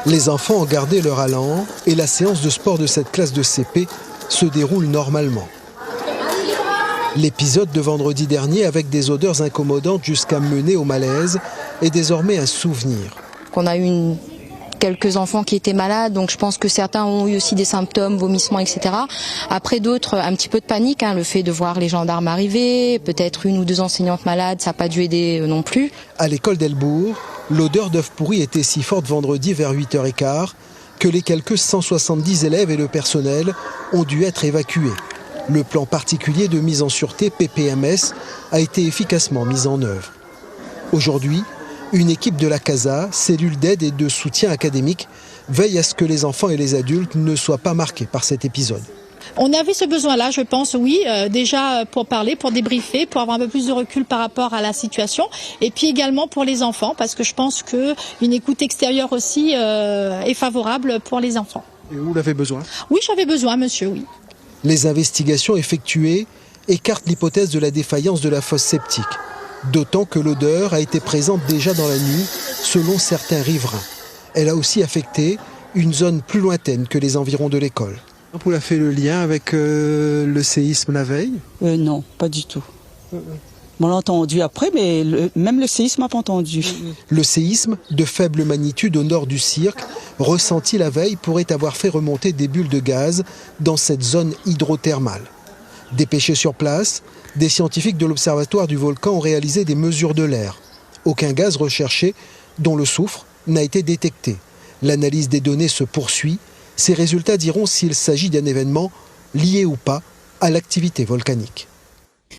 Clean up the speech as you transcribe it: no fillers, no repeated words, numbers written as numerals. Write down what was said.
Les enfants ont gardé leur allant et la séance de sport de cette classe de CP se déroule normalement. L'épisode de vendredi dernier, avec des odeurs incommodantes jusqu'à mener au malaise, est désormais un souvenir. On a eu quelques enfants qui étaient malades, donc je pense que certains ont eu aussi des symptômes, vomissements, etc. Après d'autres, un petit peu de panique, le fait de voir les gendarmes arriver, peut-être une ou deux enseignantes malades, ça n'a pas dû aider non plus. À l'école d'Elbourg, l'odeur d'œufs pourris était si forte vendredi vers 8h15 que les quelques 170 élèves et le personnel ont dû être évacués. Le plan particulier de mise en sûreté PPMS a été efficacement mis en œuvre. Aujourd'hui, une équipe de la CASA, cellule d'aide et de soutien académique, veille à ce que les enfants et les adultes ne soient pas marqués par cet épisode. On avait ce besoin-là, je pense, oui, déjà pour parler, pour débriefer, pour avoir un peu plus de recul par rapport à la situation, et puis également pour les enfants, parce que je pense qu'une écoute extérieure aussi est favorable pour les enfants. Et vous l'avez besoin ? Oui, j'avais besoin, monsieur, oui. Les investigations effectuées écartent l'hypothèse de la défaillance de la fosse septique, d'autant que l'odeur a été présente déjà dans la nuit, selon certains riverains. Elle a aussi affecté une zone plus lointaine que les environs de l'école. Vous avez fait le lien avec le séisme la veille ? Non, pas du tout. On l'a entendu après, mais même le séisme n'a pas entendu. Le séisme, de faible magnitude au nord du cirque, ressenti la veille, pourrait avoir fait remonter des bulles de gaz dans cette zone hydrothermale. Dépêchés sur place, des scientifiques de l'Observatoire du volcan ont réalisé des mesures de l'air. Aucun gaz recherché, dont le soufre, n'a été détecté. L'analyse des données se poursuit. Ces résultats diront s'il s'agit d'un événement lié ou pas à l'activité volcanique.